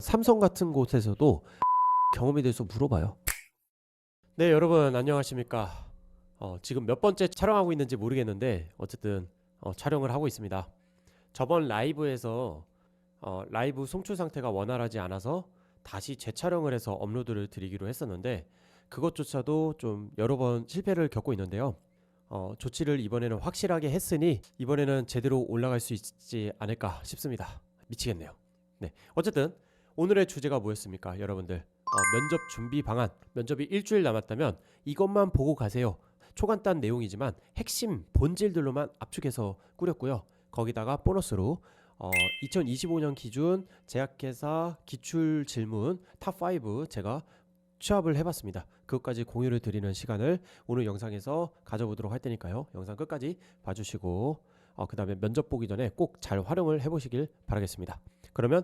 삼성 같은 곳에서도 경험에 대해서 물어봐요. 네, 여러분 안녕하십니까. 지금 몇 번째 촬영하고 있는지 모르겠는데 어쨌든 촬영을 하고 있습니다. 저번 라이브에서 라이브 송출 상태가 원활하지 않아서 다시 재촬영을 해서 업로드를 드리기로 했었는데 그것조차도 좀 여러 번 실패를 겪고 있는데요. 조치를 이번에는 확실하게 했으니 이번에는 제대로 올라갈 수 있지 않을까 싶습니다. 미치겠네요. 네, 어쨌든 오늘의 주제가 뭐였습니까, 여러분들? 면접 준비 방안. 면접이 일주일 남았다면 이것만 보고 가세요. 초간단 내용이지만 핵심 본질들로만 압축해서 꾸렸고요. 거기다가 보너스로 2025년 기준 제약회사 기출 질문 탑5 제가 취합을 해봤습니다. 그것까지 공유를 드리는 시간을 오늘 영상에서 가져보도록 할 테니까요. 영상 끝까지 봐주시고 그 다음에 면접 보기 전에 꼭 잘 활용을 해보시길 바라겠습니다. 그러면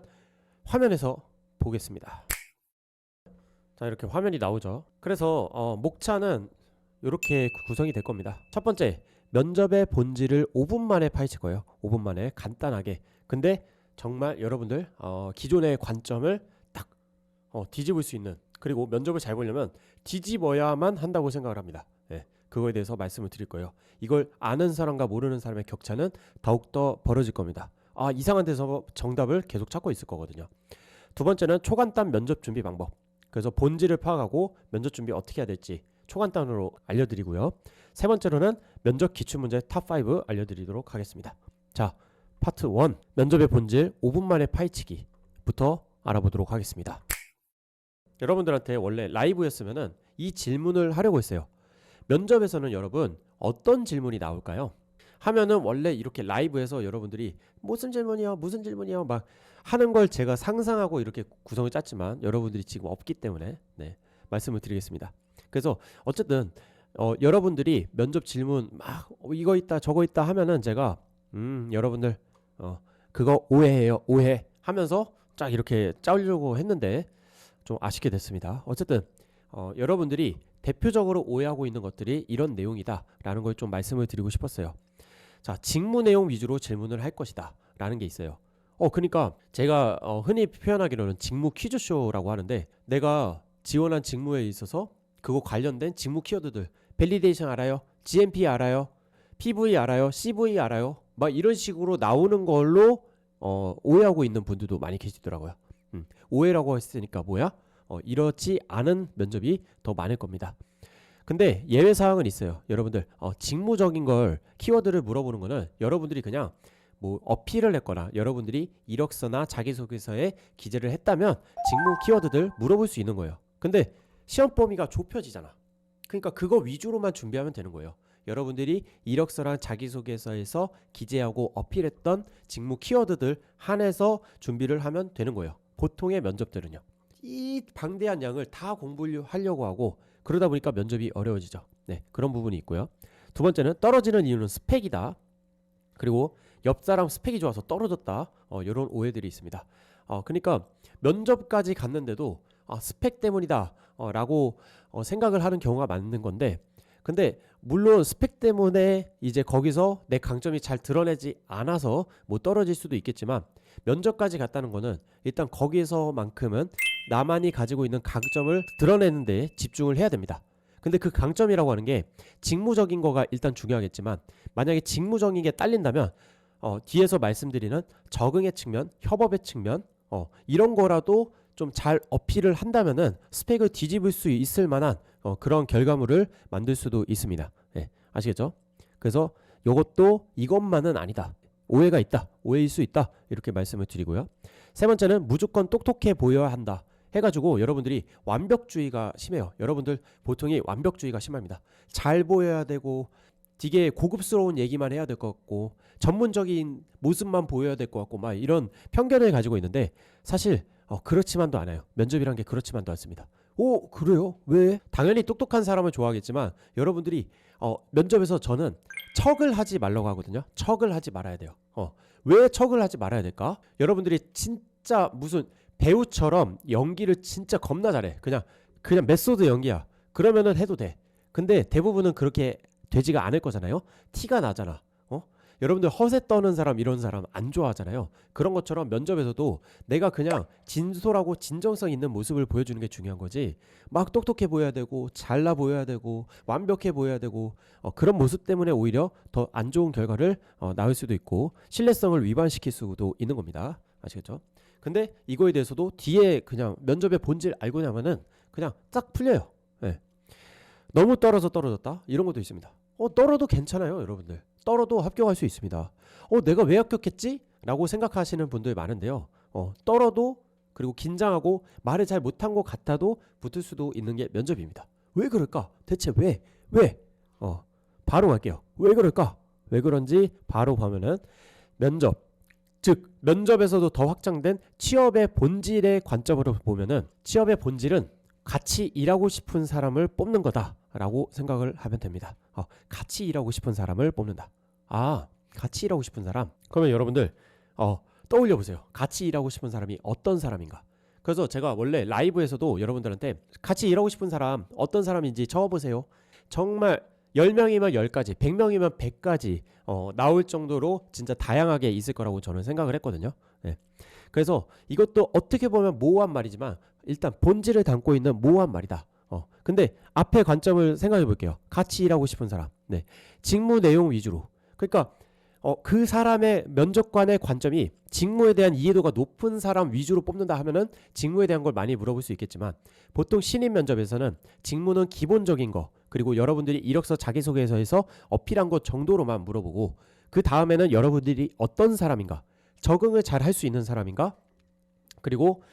화면에서 보겠습니다. 자, 이렇게 화면이 나오죠. 그래서 목차는 이렇게 구성이 될 겁니다. 첫 번째, 면접의 본질을 5분 만에 파헤칠 거예요. 5분 만에 간단하게. 근데 정말 여러분들 기존의 관점을 딱 뒤집을 수 있는, 그리고 면접을 잘 보려면 뒤집어야만 한다고 생각을 합니다. 네, 그거에 대해서 말씀을 드릴 거예요. 이걸 아는 사람과 모르는 사람의 격차는 더욱더 벌어질 겁니다. 이상한 데서 정답을 계속 찾고 있을 거거든요. 두 번째는 초간단 면접 준비 방법. 그래서 본질을 파악하고 면접 준비 어떻게 해야 될지 초간단으로 알려드리고요. 세 번째로는 면접 기출문제 탑5 알려드리도록 하겠습니다. 자, 파트 1 면접의 본질 5분 만에 파헤치기부터 알아보도록 하겠습니다. 여러분들한테 원래 라이브였으면은 이 질문을 하려고 했어요. 면접에서는 여러분 어떤 질문이 나올까요? 하면은 원래 이렇게 라이브에서 여러분들이 무슨 질문이요 무슨 질문이요 막 하는 걸 제가 상상하고 이렇게 구성을 짰지만 여러분들이 지금 없기 때문에 말씀을 드리겠습니다. 그래서 어쨌든 여러분들이 면접 질문 막 이거 있다 저거 있다 하면은 제가 여러분들 그거 오해해요 오해 하면서 쫙 이렇게 짜려고 했는데 좀 아쉽게 됐습니다. 어쨌든 여러분들이 대표적으로 오해하고 있는 것들이 이런 내용이다 라는 걸 좀 말씀을 드리고 싶었어요. 자, 직무 내용 위주로 질문을 할 것이다 라는 게 있어요. 그러니까 제가 흔히 표현하기로는 직무 퀴즈쇼라고 하는데, 내가 지원한 직무에 있어서 그거 관련된 직무 키워드들, 밸리데이션 알아요? GMP 알아요? PV 알아요? CV 알아요? 막 이런 식으로 나오는 걸로 오해하고 있는 분들도 많이 계시더라고요. 오해라고 했으니까 뭐야? 이렇지 않은 면접이 더 많을 겁니다. 근데 예외 사항은 있어요. 여러분들 직무적인 걸 키워드를 물어보는 거는 여러분들이 그냥 뭐 어필을 했거나 여러분들이 이력서나 자기소개서에 기재를 했다면 직무 키워드들 물어볼 수 있는 거예요. 근데 시험 범위가 좁혀지잖아. 그러니까 그거 위주로만 준비하면 되는 거예요. 여러분들이 이력서랑 자기소개서에서 기재하고 어필했던 직무 키워드들 한해서 준비를 하면 되는 거예요. 보통의 면접들은요. 이 방대한 양을 다 공부하려고 하고 그러다 보니까 면접이 어려워지죠. 네, 그런 부분이 있고요. 두 번째는 떨어지는 이유는 스펙이다. 그리고 옆 사람 스펙이 좋아서 떨어졌다. 이런 오해들이 있습니다. 그러니까 면접까지 갔는데도 스펙 때문이다 라고 생각을 하는 경우가 많은 건데, 근데 물론 스펙 때문에 이제 거기서 내 강점이 잘 드러내지 않아서 뭐 떨어질 수도 있겠지만, 면접까지 갔다는 거는 일단 거기서만큼은 나만이 가지고 있는 강점을 드러내는 데 집중을 해야 됩니다. 근데 그 강점이라고 하는 게 직무적인 거가 일단 중요하겠지만, 만약에 직무적인 게 딸린다면 뒤에서 말씀드리는 적응의 측면, 협업의 측면 이런 거라도 좀 잘 어필을 한다면은 스펙을 뒤집을 수 있을 만한 그런 결과물을 만들 수도 있습니다. 네, 아시겠죠? 그래서 이것도 이것만은 아니다. 오해가 있다. 오해일 수 있다. 이렇게 말씀을 드리고요. 세 번째는 무조건 똑똑해 보여야 한다. 해가지고 여러분들이 완벽주의가 심해요. 여러분들 보통이 완벽주의가 심합니다. 잘 보여야 되고 되게 고급스러운 얘기만 해야 될 것 같고 전문적인 모습만 보여야 될 것 같고 막 이런 편견을 가지고 있는데, 사실 그렇지만도 않아요. 면접이란 게 그렇지만도 않습니다. 그래요? 왜? 당연히 똑똑한 사람을 좋아하겠지만 여러분들이 면접에서 저는 척을 하지 말라고 하거든요. 척을 하지 말아야 돼요. 왜 척을 하지 말아야 될까? 여러분들이 진짜 무슨 배우처럼 연기를 진짜 겁나 잘해. 그냥 메소드 연기야. 그러면은 해도 돼. 근데 대부분은 그렇게 되지가 않을 거잖아요. 티가 나잖아. 여러분들 허세 떠는 사람 이런 사람 안 좋아하잖아요. 그런 것처럼 면접에서도 내가 그냥 진솔하고 진정성 있는 모습을 보여주는 게 중요한 거지. 막 똑똑해 보여야 되고 잘나 보여야 되고 완벽해 보여야 되고 그런 모습 때문에 오히려 더 안 좋은 결과를 낳을 수도 있고 신뢰성을 위반시킬 수도 있는 겁니다. 아시겠죠? 근데 이거에 대해서도 뒤에 그냥 면접의 본질 알고 나면은 그냥 딱 풀려요. 네. 너무 떨어졌다 이런 것도 있습니다. 떨어도 괜찮아요, 여러분들. 떨어도 합격할 수 있습니다. 내가 왜 합격했지? 라고 생각하시는 분들 많은데요. 떨어도 그리고 긴장하고 말을 잘 못한 것 같아도 붙을 수도 있는 게 면접입니다. 왜 그럴까? 대체 왜? 바로 갈게요. 왜 그럴까? 왜 그런지 바로 보면은 면접, 즉 면접에서도 더 확장된 취업의 본질의 관점으로 보면은 취업의 본질은 같이 일하고 싶은 사람을 뽑는 거다라고 생각을 하면 됩니다. 같이 일하고 싶은 사람을 뽑는다. 같이 일하고 싶은 사람. 그러면 여러분들 떠올려 보세요. 같이 일하고 싶은 사람이 어떤 사람인가? 그래서 제가 원래 라이브에서도 여러분들한테 같이 일하고 싶은 사람 어떤 사람인지 적어보세요. 정말 10명이면 10가지, 100명이면 100가지 나올 정도로 진짜 다양하게 있을 거라고 저는 생각을 했거든요. 네. 그래서 이것도 어떻게 보면 모호한 말이지만 일단 본질을 담고 있는 모호한 말이다. 근데 앞에 관점을 생각해 볼게요. 같이 일하고 싶은 사람. 네. 직무 내용 위주로. 그러니까 그 사람의 면접관의 관점이 직무에 대한 이해도가 높은 사람 위주로 뽑는다 하면은 직무에 대한 걸 많이 물어볼 수 있겠지만 보통 신입 면접에서는 직무는 기본적인 거 그리고 여러분들이 이력서 자기소개서에서 어필한 것 정도로만 물어보고 그 다음에는 여러분들이 어떤 사람인가 적응을 잘 할 수 있는 사람인가 그리고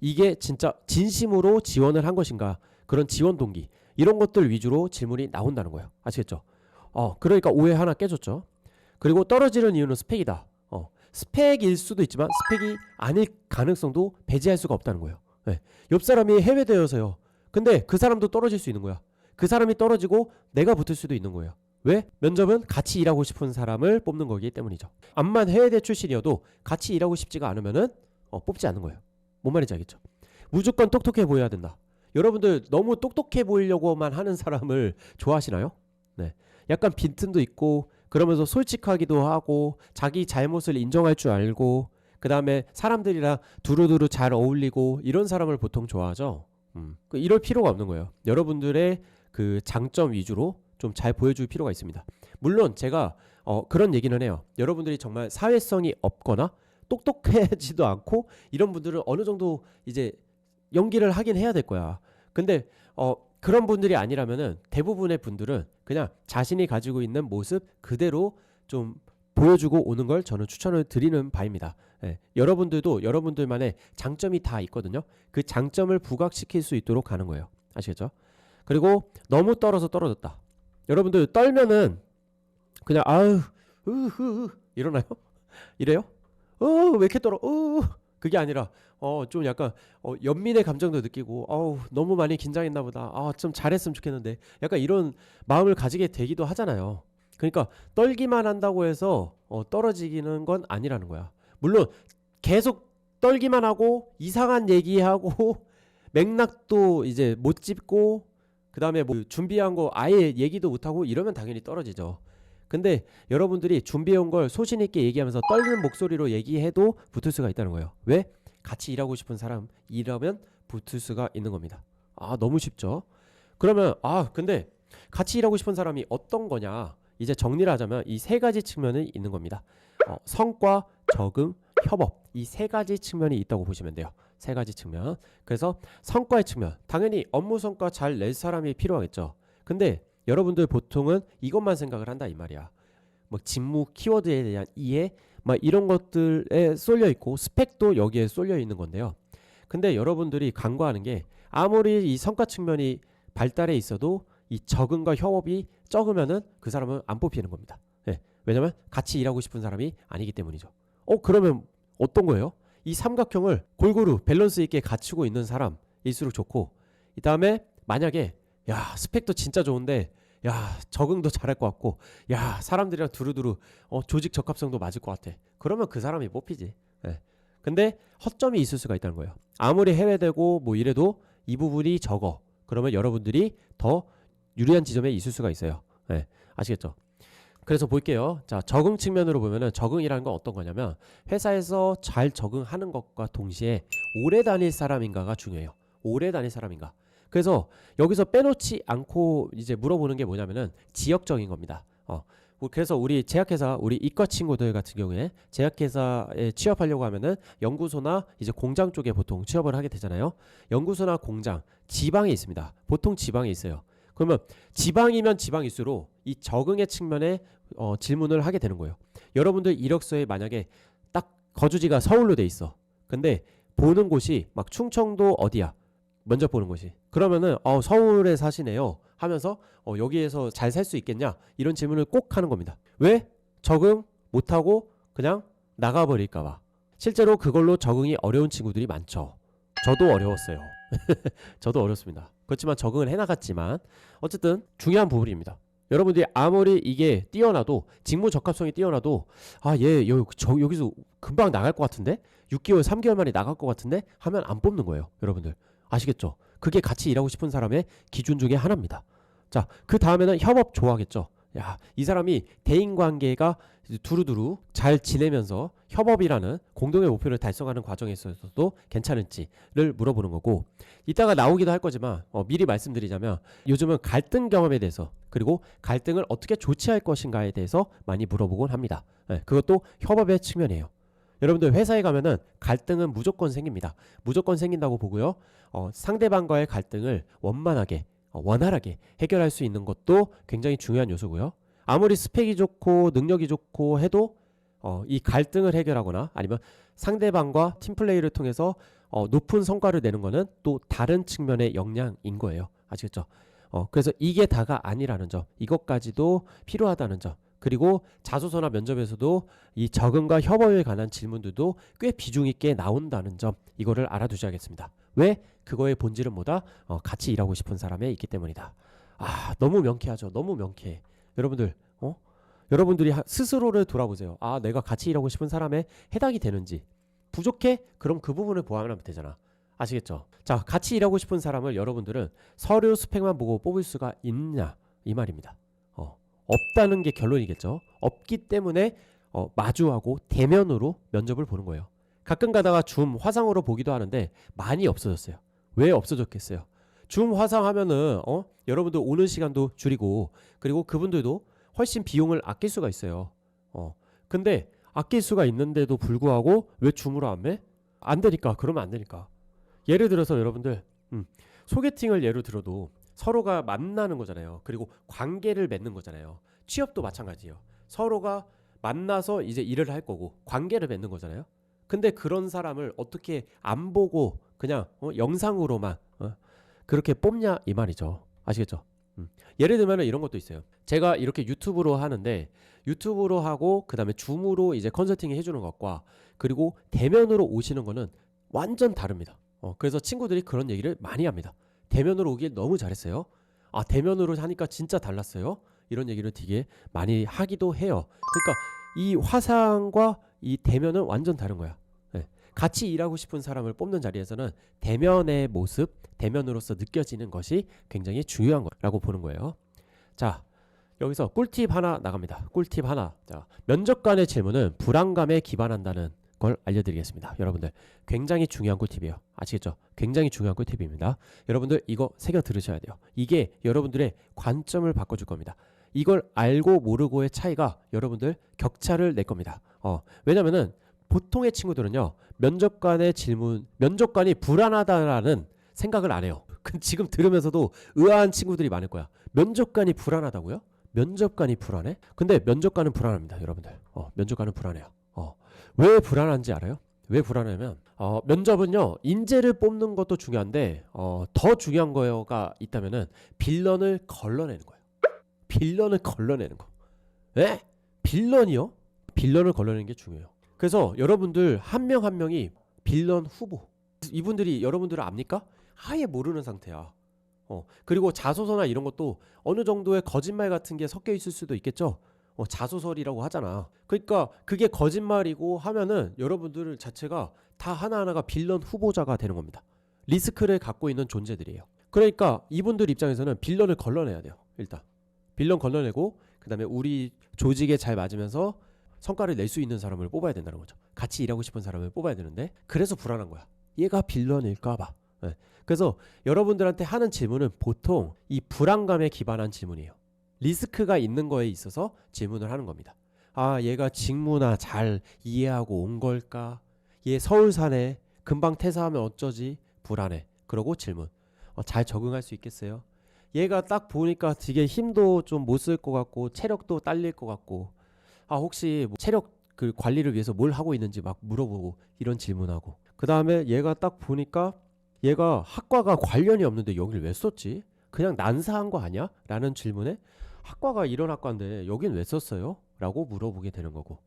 이게 진짜 진심으로 지원을 한 것인가 그런 지원 동기 이런 것들 위주로 질문이 나온다는 거예요. 아시겠죠? 그러니까 오해 하나 깨졌죠. 그리고 떨어지는 이유는 스펙이다. 스펙일 수도 있지만 스펙이 아닐 가능성도 배제할 수가 없다는 거예요. 네. 옆 사람이 해외대여서요. 근데 그 사람도 떨어질 수 있는 거야. 그 사람이 떨어지고 내가 붙을 수도 있는 거예요. 왜? 면접은 같이 일하고 싶은 사람을 뽑는 거기 때문이죠. 암만 해외대 출신이어도 같이 일하고 싶지가 않으면은 뽑지 않는 거예요. 뭔 말인지 알겠죠? 무조건 똑똑해 보여야 된다. 여러분들 너무 똑똑해 보이려고만 하는 사람을 좋아하시나요? 네. 약간 빈틈도 있고 그러면서 솔직하기도 하고 자기 잘못을 인정할 줄 알고 그 다음에 사람들이랑 두루두루 잘 어울리고 이런 사람을 보통 좋아하죠. 이럴 필요가 없는 거예요. 여러분들의 그 장점 위주로 좀 잘 보여줄 필요가 있습니다. 물론 제가 그런 얘기는 해요. 여러분들이 정말 사회성이 없거나 똑똑하지도 않고 이런 분들은 어느 정도 이제 연기를 하긴 해야 될 거야. 근데 그런 분들이 아니라면은 대부분의 분들은 그냥 자신이 가지고 있는 모습 그대로 좀 보여주고 오는 걸 저는 추천을 드리는 바입니다. 예, 여러분들도 여러분들만의 장점이 다 있거든요. 그 장점을 부각시킬 수 있도록 하는 거예요. 아시겠죠? 그리고 너무 떨어졌다. 여러분들 떨면은 그냥 이러나요? 이래요? 왜 이렇게 떨어? 그게 아니라 좀 약간 연민의 감정도 느끼고 너무 많이 긴장했나 보다. 좀 잘했으면 좋겠는데. 약간 이런 마음을 가지게 되기도 하잖아요. 그러니까 떨기만 한다고 해서 떨어지기는 건 아니라는 거야. 물론 계속 떨기만 하고 이상한 얘기하고 맥락도 이제 못 짚고 그다음에 뭐 준비한 거 아예 얘기도 못 하고 이러면 당연히 떨어지죠. 근데 여러분들이 준비해온 걸 소신 있게 얘기하면서 떨리는 목소리로 얘기해도 붙을 수가 있다는 거예요. 왜? 같이 일하고 싶은 사람이라면 붙을 수가 있는 겁니다. 너무 쉽죠? 그러면 근데 같이 일하고 싶은 사람이 어떤 거냐? 이제 정리를 하자면 이 세 가지 측면이 있는 겁니다. 성과, 적응, 협업 이 세 가지 측면이 있다고 보시면 돼요. 세 가지 측면. 그래서 성과의 측면 당연히 업무 성과 잘 낼 사람이 필요하겠죠. 근데 여러분들 보통은 이것만 생각을 한다 이 말이야. 뭐 직무 키워드에 대한 이해 막 이런 것들에 쏠려 있고 스펙도 여기에 쏠려 있는 건데요. 근데 여러분들이 간과하는 게 아무리 이 성과 측면이 발달해 있어도 이 적응과 협업이 적으면은 그 사람은 안 뽑히는 겁니다. 네. 왜냐면 같이 일하고 싶은 사람이 아니기 때문이죠. 그러면 어떤 거예요? 이 삼각형을 골고루 밸런스 있게 갖추고 있는 사람일수록 좋고 이 다음에 만약에 스펙도 진짜 좋은데 적응도 잘할 것 같고 사람들이랑 두루두루 조직 적합성도 맞을 것 같아. 그러면 그 사람이 뽑히지. 네. 근데 허점이 있을 수가 있다는 거예요. 아무리 해외되고 뭐 이래도 이 부분이 적어. 그러면 여러분들이 더 유리한 지점에 있을 수가 있어요. 네. 아시겠죠? 그래서 볼게요. 자, 적응 측면으로 보면은 적응이라는 건 어떤 거냐면 회사에서 잘 적응하는 것과 동시에 오래 다닐 사람인가가 중요해요. 오래 다닐 사람인가. 그래서 여기서 빼놓지 않고 이제 물어보는 게 뭐냐면은 지역적인 겁니다. 그래서 우리 제약회사, 우리 이과 친구들 같은 경우에 제약회사에 취업하려고 하면은 연구소나 이제 공장 쪽에 보통 취업을 하게 되잖아요. 연구소나 공장, 지방에 있습니다. 보통 지방에 있어요. 그러면 지방이면 지방일수록 이 적응의 측면에 질문을 하게 되는 거예요. 여러분들 이력서에 만약에 딱 거주지가 서울로 돼 있어. 근데 보는 곳이 막 충청도 어디야? 먼저 보는 곳이. 그러면은 서울에 사시네요 하면서 여기에서 잘 살 수 있겠냐? 이런 질문을 꼭 하는 겁니다. 왜? 적응 못하고 그냥 나가버릴까 봐. 실제로 그걸로 적응이 어려운 친구들이 많죠. 저도 어려웠어요. 저도 어렵습니다. 그렇지만 적응을 해나갔지만 어쨌든 중요한 부분입니다. 여러분들이 아무리 이게 뛰어나도 직무 적합성이 뛰어나도 여기서 금방 나갈 것 같은데 6개월 3개월 만에 나갈 것 같은데 하면 안 뽑는 거예요. 여러분들 아시겠죠? 그게 같이 일하고 싶은 사람의 기준 중에 하나입니다. 자, 그 다음에는 협업 좋아하겠죠. 야, 이 사람이 대인관계가 두루두루 잘 지내면서 협업이라는 공동의 목표를 달성하는 과정에 있어서도 괜찮을지를 물어보는 거고, 이따가 나오기도 할 거지만 미리 말씀드리자면 요즘은 갈등 경험에 대해서 그리고 갈등을 어떻게 조치할 것인가에 대해서 많이 물어보곤 합니다. 그것도 협업의 측면이에요. 여러분들 회사에 가면은 갈등은 무조건 생깁니다. 무조건 생긴다고 보고요. 상대방과의 갈등을 원만하게 원활하게 해결할 수 있는 것도 굉장히 중요한 요소고요. 아무리 스펙이 좋고 능력이 좋고 해도 이 갈등을 해결하거나 아니면 상대방과 팀플레이를 통해서 높은 성과를 내는 거는 또 다른 측면의 역량인 거예요. 아시겠죠? 그래서 이게 다가 아니라는 점, 이것까지도 필요하다는 점, 그리고 자소서나 면접에서도 이 적응과 협업에 관한 질문들도 꽤 비중 있게 나온다는 점, 이거를 알아두셔야겠습니다. 왜? 그거의 본질은 뭐다? 같이 일하고 싶은 사람에 있기 때문이다. 너무 명쾌하죠. 너무 명쾌해. 여러분들 여러분들이 스스로를 돌아보세요. 내가 같이 일하고 싶은 사람에 해당이 되는지. 부족해? 그럼 그 부분을 보완하면 되잖아. 아시겠죠? 자, 같이 일하고 싶은 사람을 여러분들은 서류 스펙만 보고 뽑을 수가 있냐, 이 말입니다. 없다는 게 결론이겠죠. 없기 때문에 마주하고 대면으로 면접을 보는 거예요. 가끔 가다가 줌 화상으로 보기도 하는데 많이 없어졌어요. 왜 없어졌겠어요? 줌 화상하면은 여러분들 오는 시간도 줄이고, 그리고 그분들도 훨씬 비용을 아낄 수가 있어요. 근데 아낄 수가 있는데도 불구하고 왜 줌으로 안 매? 안 되니까. 그러면 안 되니까. 예를 들어서 여러분들 소개팅을 예로 들어도 서로가 만나는 거잖아요. 그리고 관계를 맺는 거잖아요. 취업도 마찬가지예요. 서로가 만나서 이제 일을 할 거고 관계를 맺는 거잖아요. 근데 그런 사람을 어떻게 안 보고 그냥 영상으로만 그렇게 뽑냐, 이 말이죠. 아시겠죠? 예를 들면 이런 것도 있어요. 제가 이렇게 유튜브로 하는데 유튜브로 하고 그다음에 줌으로 이제 컨설팅 해주는 것과 그리고 대면으로 오시는 거는 완전 다릅니다. 그래서 친구들이 그런 얘기를 많이 합니다. 대면으로 오길 너무 잘했어요. 대면으로 하니까 진짜 달랐어요. 이런 얘기를 되게 많이 하기도 해요. 그러니까 이 화상과 이 대면은 완전 다른 거야. 같이 일하고 싶은 사람을 뽑는 자리에서는 대면의 모습, 대면으로서 느껴지는 것이 굉장히 중요한 거라고 보는 거예요. 자, 여기서 꿀팁 하나 나갑니다. 꿀팁 하나. 자, 면접관의 질문은 불안감에 기반한다는 걸 알려드리겠습니다. 여러분들 굉장히 중요한 꿀팁이에요. 아시겠죠? 굉장히 중요한 꿀팁입니다. 여러분들 이거 새겨 들으셔야 돼요. 이게 여러분들의 관점을 바꿔줄 겁니다. 이걸 알고 모르고의 차이가 여러분들 격차를 낼 겁니다. 왜냐면은 보통의 친구들은요, 면접관의 질문, 면접관이 불안하다라는 생각을 안 해요. 지금 들으면서도 의아한 친구들이 많을 거야. 면접관이 불안하다고요? 면접관이 불안해? 근데 면접관은 불안합니다, 여러분들. 면접관은 불안해요. 왜 불안한지 알아요? 왜 불안하냐면 면접은요, 인재를 뽑는 것도 중요한데 더 중요한 거가 있다면은 빌런을 걸러내는 거예요. 빌런을 걸러내는 거. 에? 빌런이요? 빌런을 걸러내는 게 중요해요. 그래서 여러분들 한 명 한 명이 빌런 후보. 이분들이 여러분들을 압니까? 아예 모르는 상태야. 그리고 자소서나 이런 것도 어느 정도의 거짓말 같은 게 섞여 있을 수도 있겠죠. 자소서리라고 하잖아. 그러니까 그게 거짓말이고 하면은 여러분들 자체가 다 하나하나가 빌런 후보자가 되는 겁니다. 리스크를 갖고 있는 존재들이에요. 그러니까 이분들 입장에서는 빌런을 걸러내야 돼요. 일단 빌런 걸러내고 그다음에 우리 조직에 잘 맞으면서 성과를 낼 수 있는 사람을 뽑아야 된다는 거죠. 같이 일하고 싶은 사람을 뽑아야 되는데 그래서 불안한 거야. 얘가 빌런일까 봐. 네. 그래서 여러분들한테 하는 질문은 보통 이 불안감에 기반한 질문이에요. 리스크가 있는 거에 있어서 질문을 하는 겁니다. 아, 얘가 직무나 잘 이해하고 온 걸까? 얘 서울 사네. 금방 퇴사하면 어쩌지? 불안해. 그러고 질문. 잘 적응할 수 있겠어요? 얘가 딱 보니까 되게 힘도 좀 못 쓸 것 같고 체력도 딸릴 것 같고 아, 혹시 뭐 체력 그 관리를 위해서 뭘 하고 있는지 막 물어보고 이런 질문하고 그 다음에 얘가 딱 보니까 얘가 학과가 관련이 없는데 여기를 왜 썼지? 그냥 난사한 거 아니야? 라는 질문에 학과가 이런 학과인데 여긴 왜 썼어요? 라고 물어보게 되는 거고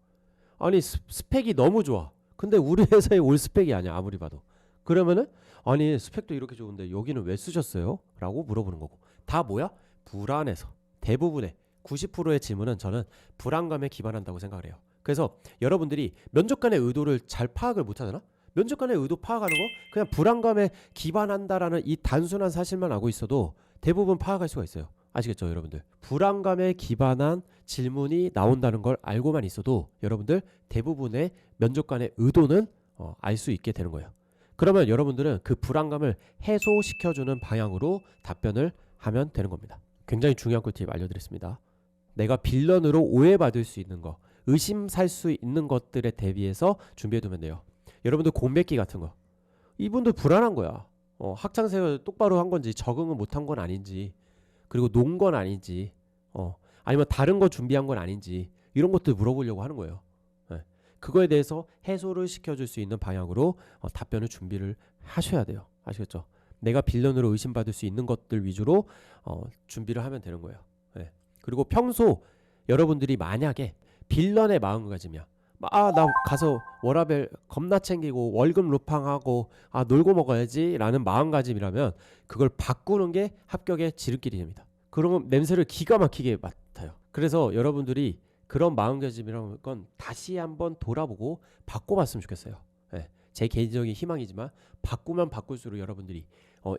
아니 스펙이 너무 좋아. 근데 우리 회사에 올 스펙이 아니야 아무리 봐도. 그러면은 아니 스펙도 이렇게 좋은데 여기는 왜 쓰셨어요? 라고 물어보는 거고 다 뭐야? 불안해서. 대부분의 90%의 질문은 저는 불안감에 기반한다고 생각을 해요. 그래서 여러분들이 면접관의 의도를 잘 파악을 못하잖아? 면접관의 의도 파악하는 거 그냥 불안감에 기반한다라는 이 단순한 사실만 알고 있어도 대부분 파악할 수가 있어요. 아시겠죠 여러분들? 불안감에 기반한 질문이 나온다는 걸 알고만 있어도 여러분들 대부분의 면접관의 의도는 알 수 있게 되는 거예요. 그러면 여러분들은 그 불안감을 해소시켜주는 방향으로 답변을 하면 되는 겁니다. 굉장히 중요한 꿀팁 알려드렸습니다. 내가 빌런으로 오해받을 수 있는 거, 의심 살 수 있는 것들에 대비해서 준비해두면 돼요. 여러분들 공백기 같은 거 이분들 불안한 거야. 학창생활 똑바로 한 건지 적응을 못한 건 아닌지 그리고 논 건 아닌지 아니면 다른 거 준비한 건 아닌지 이런 것들 물어보려고 하는 거예요. 네. 그거에 대해서 해소를 시켜줄 수 있는 방향으로 답변을 준비를 하셔야 돼요. 아시겠죠? 내가 빌런으로 의심받을 수 있는 것들 위주로 준비를 하면 되는 거예요. 네. 그리고 평소 여러분들이 만약에 빌런의 마음가짐이야. 나 가서 워라밸 겁나 챙기고 월급 루팡하고 놀고 먹어야지 라는 마음가짐이라면 그걸 바꾸는 게 합격의 지름길입니다. 그러면 냄새를 기가 막히게 맡아요. 그래서 여러분들이 그런 마음가짐이라는 건 다시 한번 돌아보고 바꿔봤으면 좋겠어요. 네, 제 개인적인 희망이지만 바꾸면 바꿀수록 여러분들이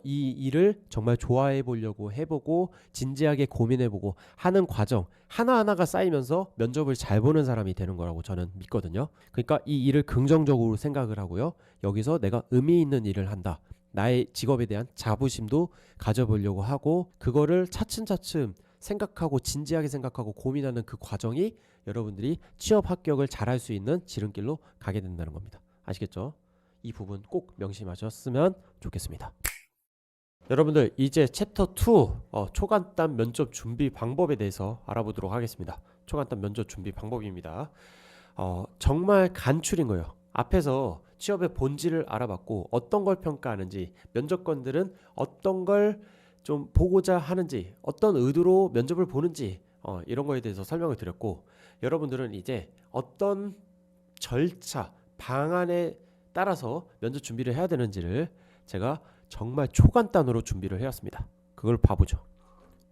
이 일을 정말 좋아해 보려고 해보고 진지하게 고민해보고 하는 과정 하나하나가 쌓이면서 면접을 잘 보는 사람이 되는 거라고 저는 믿거든요. 그러니까 이 일을 긍정적으로 생각을 하고요. 여기서 내가 의미 있는 일을 한다. 나의 직업에 대한 자부심도 가져보려고 하고 그거를 차츰차츰 생각하고 진지하게 생각하고 고민하는 그 과정이 여러분들이 취업 합격을 잘할 수 있는 지름길로 가게 된다는 겁니다. 아시겠죠? 이 부분 꼭 명심하셨으면 좋겠습니다. 여러분들 이제 챕터 2 초간단 면접 준비 방법에 대해서 알아보도록 하겠습니다. 초간단 면접 준비 방법입니다. 정말 간추린 거예요. 앞에서 취업의 본질을 알아봤고 어떤 걸 평가하는지 면접관들은 어떤 걸 좀 보고자 하는지 어떤 의도로 면접을 보는지 이런 거에 대해서 설명을 드렸고 여러분들은 이제 어떤 절차 방안에 따라서 면접 준비를 해야 되는지를 제가 정말 초간단으로 준비를 해왔습니다. 그걸 봐보죠.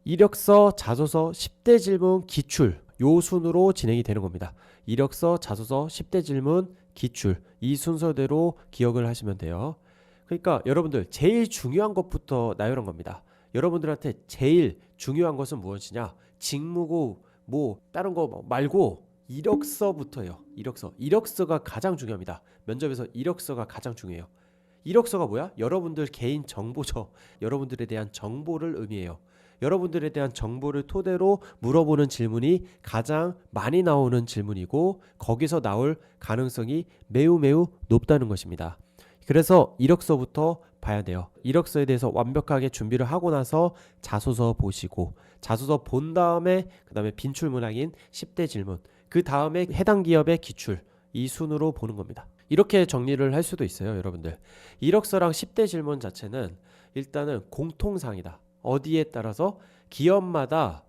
이력서, 자소서, 10대 질문, 기출 요 순으로 진행이 되는 겁니다. 이력서, 자소서, 10대 질문, 기출 이 순서대로 기억을 하시면 돼요. 그러니까 여러분들 제일 중요한 것부터 나열한 겁니다. 여러분들한테 제일 중요한 것은 무엇이냐? 직무고 뭐 다른 거 말고 이력서부터예요. 이력서가 가장 중요합니다. 면접에서 이력서가 가장 중요해요. 이력서가 뭐야? 여러분들 개인 정보죠. 여러분들에 대한 정보를 의미해요. 여러분들에 대한 정보를 토대로 물어보는 질문이 가장 많이 나오는 질문이고 거기서 나올 가능성이 매우 높다는 것입니다. 그래서 이력서부터 봐야 돼요. 이력서에 대해서 완벽하게 준비를 하고 나서 자소서 보시고 자소서 본 다음에 그 다음에 빈출 문항인 10대 질문 그 다음에 해당 기업의 기출 이 순으로 보는 겁니다. 이렇게 정리를 할 수도 있어요. 여러분들 이력서랑 10대 질문 자체는 일단은 공통상이다. 어디에 따라서 기업마다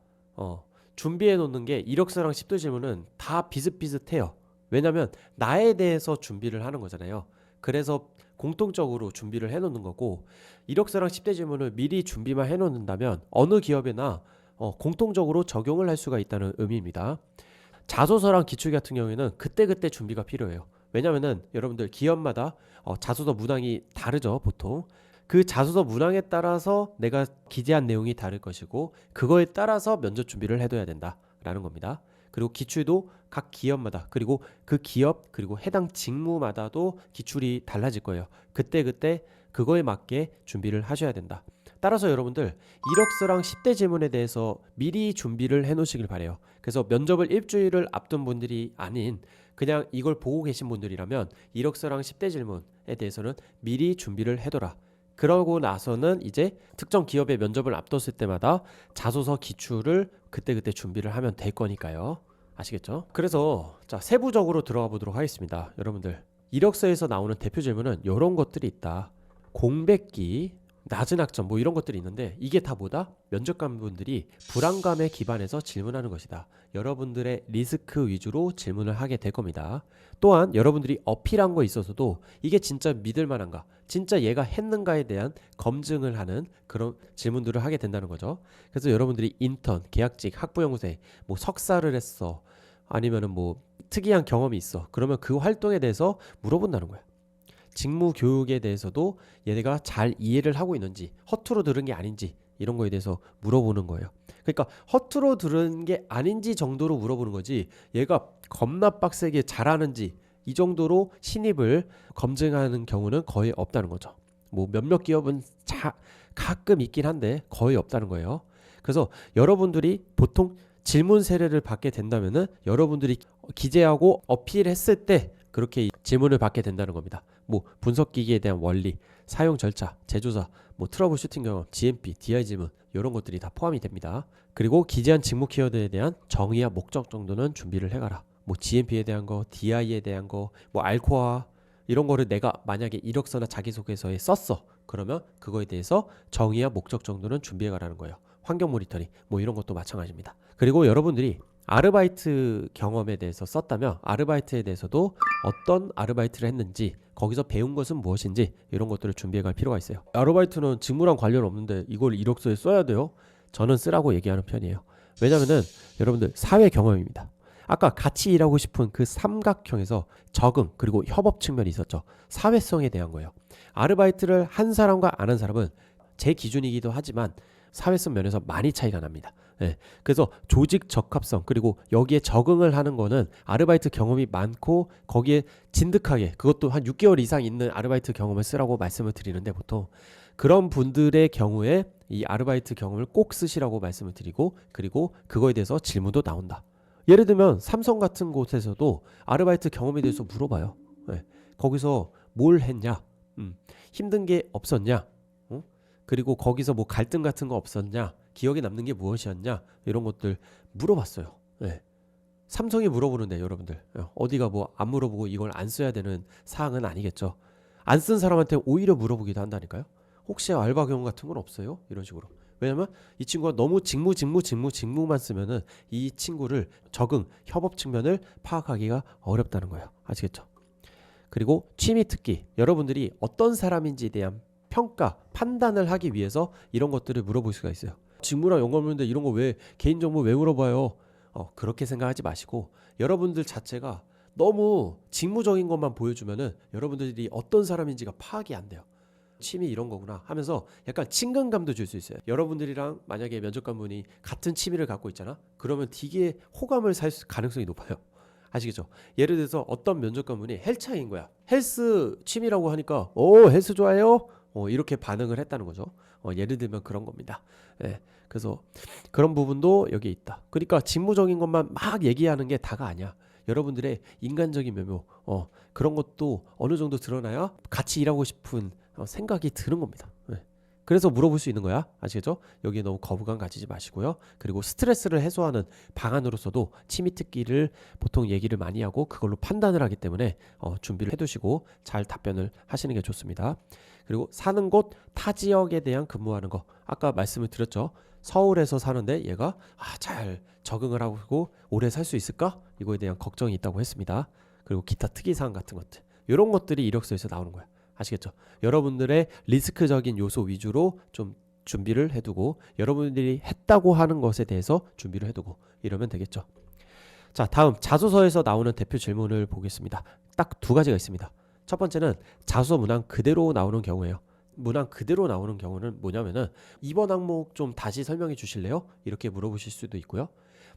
준비해 놓는 게 이력서랑 10대 질문은 다 비슷비슷해요. 왜냐하면 나에 대해서 준비를 하는 거잖아요. 그래서 공통적으로 준비를 해놓는 거고 이력서랑 10대 질문을 미리 준비만 해놓는다면 어느 기업에나 공통적으로 적용을 할 수가 있다는 의미입니다. 자소서랑 기출 같은 경우에는 그때그때 준비가 필요해요. 왜냐면은 여러분들 기업마다 자소서 문항이 다르죠. 보통 그 자소서 문항에 따라서 내가 기재한 내용이 다를 것이고 그거에 따라서 면접 준비를 해둬야 된다 라는 겁니다. 그리고 기출도 각 기업마다 그리고 그 기업 그리고 해당 직무마다도 기출이 달라질 거예요. 그때 그거에 맞게 준비를 하셔야 된다. 따라서 여러분들 이력서랑 10대 질문에 대해서 미리 준비를 해 놓으시길 바래요. 그래서 면접을 일주일을 앞둔 분들이 아닌 그냥 이걸 보고 계신 분들이라면 이력서랑 10대 질문에 대해서는 미리 준비를 해둬라. 그러고 나서는 이제 특정 기업의 면접을 앞뒀을 때마다 자소서 기출을 그때 준비를 하면 될 거니까요. 아시겠죠? 그래서 자, 세부적으로 들어가 보도록 하겠습니다. 여러분들 이력서에서 나오는 대표 질문은 이런 것들이 있다. 공백기, 낮은 학점 뭐 이런 것들이 있는데 이게 다 뭐다? 면접관분들이 불안감에 기반해서 질문하는 것이다. 여러분들의 리스크 위주로 질문을 하게 될 겁니다. 또한 여러분들이 어필한 거 있어서도 이게 진짜 믿을 만한가, 진짜 얘가 했는가에 대한 검증을 하는 그런 질문들을 하게 된다는 거죠. 그래서 여러분들이 인턴, 계약직, 학부연구생, 뭐 석사를 했어, 아니면은 뭐 특이한 경험이 있어, 그러면 그 활동에 대해서 물어본다는 거야. 직무 교육에 대해서도 얘네가 잘 이해를 하고 있는지, 허투루 들은 게 아닌지 이런 거에 대해서 물어보는 거예요. 그러니까 허투루 들은 게 아닌지 정도로 물어보는 거지 얘가 겁나 빡세게 잘하는지 이 정도로 신입을 검증하는 경우는 거의 없다는 거죠. 뭐 몇몇 기업은 가끔 있긴 한데 거의 없다는 거예요. 그래서 여러분들이 보통 질문 세례를 받게 된다면은 여러분들이 기재하고 어필했을 때 그렇게 질문을 받게 된다는 겁니다. 뭐 분석기기에 대한 원리, 사용 절차, 제조사, 뭐 트러블 슈팅 경험, GMP, DI 질문 이런 것들이 다 포함이 됩니다. 그리고 기재한 직무 키워드에 대한 정의와 목적 정도는 준비를 해가라. 뭐 GMP에 대한 거, DI에 대한 거, 뭐 알코아 이런 거를 내가 만약에 이력서나 자기소개서에 썼어. 그러면 그거에 대해서 정의와 목적 정도는 준비해가라는 거예요. 환경 모니터링 뭐 이런 것도 마찬가지입니다. 그리고 여러분들이 아르바이트 경험에 대해서 썼다면 아르바이트에 대해서도 어떤 아르바이트를 했는지 거기서 배운 것은 무엇인지 이런 것들을 준비해 갈 필요가 있어요. 아르바이트는 직무랑 관련 없는데 이걸 이력서에 써야 돼요? 저는 쓰라고 얘기하는 편이에요. 왜냐면은 여러분들 사회 경험입니다. 아까 같이 일하고 싶은 그 삼각형에서 적응 그리고 협업 측면이 있었죠. 사회성에 대한 거예요. 아르바이트를 한 사람과 안 한 사람은 제 기준이기도 하지만 사회성 면에서 많이 차이가 납니다. 네. 그래서 조직 적합성 그리고 여기에 적응을 하는 거는 아르바이트 경험이 많고 거기에 진득하게 그것도 한 6개월 이상 있는 아르바이트 경험을 쓰라고 말씀을 드리는데 보통 그런 분들의 경우에 이 아르바이트 경험을 꼭 쓰시라고 말씀을 드리고 그리고 그거에 대해서 질문도 나온다. 예를 들면 삼성 같은 곳에서도 아르바이트 경험에 대해서 물어봐요. 네. 거기서 뭘 했냐? 힘든 게 없었냐? 그리고 거기서 뭐 갈등 같은 거 없었냐? 기억에 남는 게 무엇이었냐? 이런 것들 물어봤어요. 네. 삼성이 물어보는데 여러분들 어디가 뭐 안 물어보고 이걸 안 써야 되는 사항은 아니겠죠. 안 쓴 사람한테 오히려 물어보기도 한다니까요. 혹시 알바 경험 같은 건 없어요? 이런 식으로. 왜냐면 이 친구가 너무 직무만 쓰면은 이 친구를 적응, 협업 측면을 파악하기가 어렵다는 거예요. 아시겠죠? 그리고 취미 특기, 여러분들이 어떤 사람인지에 대한 평가, 판단을 하기 위해서 이런 것들을 물어볼 수가 있어요. 직무랑 연관없는데 이런 거 왜 개인정보 왜 물어봐요? 그렇게 생각하지 마시고 여러분들 자체가 너무 직무적인 것만 보여주면은 여러분들이 어떤 사람인지가 파악이 안 돼요. 취미 이런 거구나 하면서 약간 친근감도 줄 수 있어요. 여러분들이랑 만약에 면접관분이 같은 취미를 갖고 있잖아. 그러면 되게 호감을 살 가능성이 높아요. 아시겠죠? 예를 들어서 어떤 면접관분이 헬차인 거야. 헬스 취미라고 하니까 헬스 좋아해요? 이렇게 반응을 했다는 거죠. 예를 들면 그런 겁니다. 예, 그래서 그런 부분도 여기에 있다. 그러니까 직무적인 것만 막 얘기하는 게 다가 아니야. 여러분들의 인간적인 면모 그런 것도 어느 정도 드러나야 같이 일하고 싶은 생각이 드는 겁니다. 예. 그래서 물어볼 수 있는 거야. 아시겠죠? 여기에 너무 거부감 가지지 마시고요. 그리고 스트레스를 해소하는 방안으로서도 취미 특기를 보통 얘기를 많이 하고 그걸로 판단을 하기 때문에 준비를 해두시고 잘 답변을 하시는 게 좋습니다. 그리고 사는 곳 타 지역에 대한 근무하는 거 아까 말씀을 드렸죠. 서울에서 사는데 얘가 잘 적응을 하고 오래 살 수 있을까? 이거에 대한 걱정이 있다고 했습니다. 그리고 기타 특이사항 같은 것들 이런 것들이 이력서에서 나오는 거야. 아시겠죠? 여러분들의 리스크적인 요소 위주로 좀 준비를 해두고 여러분들이 했다고 하는 것에 대해서 준비를 해두고 이러면 되겠죠. 자, 다음 자소서에서 나오는 대표 질문을 보겠습니다. 딱 두 가지가 있습니다. 첫 번째는 자소서 문항 그대로 나오는 경우예요. 문항 그대로 나오는 경우는 뭐냐면은 이번 항목 좀 다시 설명해 주실래요? 이렇게 물어보실 수도 있고요.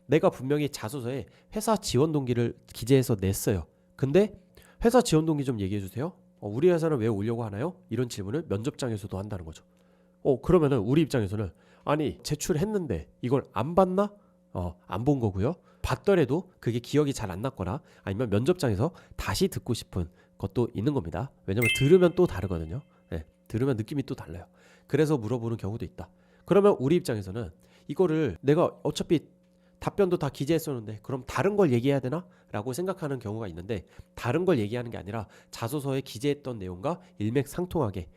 내가 분명히 자소서에 회사 지원 동기를 기재해서 냈어요. 근데 회사 지원 동기 좀 얘기해 주세요. 우리 회사는 왜 오려고 하나요? 이런 질문을 면접장에서도 한다는 거죠. 그러면은 우리 입장에서는 아니 제출했는데 이걸 안 봤나? 안 본 거고요. 봤더라도 그게 기억이 잘 안 났거나 아니면 면접장에서 다시 듣고 싶은 것도 있는 겁니다. 왜냐면 들으면 또 다르거든요. 네, 들으면 느낌이 또 달라요. 그래서 물어보는 경우도 있다. 그러면 우리 입장에서는 이거를 내가 어차피 답변도 다 기재했었는데 그럼 다른 걸 얘기해야 되나? 라고 생각하는 경우가 있는데 다른 걸 얘기하는 게 아니라 자소서에 기재했던 내용과 일맥상통하게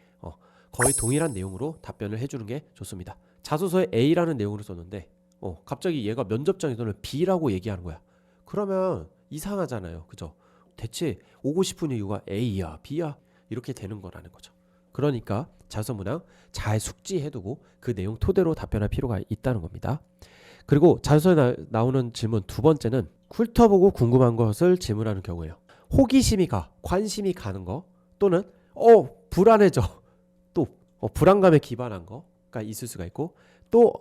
거의 동일한 내용으로 답변을 해주는 게 좋습니다. 자소서에 A라는 내용으로 썼는데 갑자기 얘가 면접장에서는 B라고 얘기하는 거야. 그러면 이상하잖아요. 그죠? 대체 오고 싶은 이유가 A야 B야 이렇게 되는 거라는 거죠. 그러니까 자소서 문항 잘 숙지해두고 그 내용 토대로 답변할 필요가 있다는 겁니다. 그리고 자소서에 나오는 질문 두 번째는 훑어보고 궁금한 것을 질문하는 경우예요. 호기심이 가, 관심이 가는 거 또는 불안해져 또 불안감에 기반한 거가 있을 수가 있고 또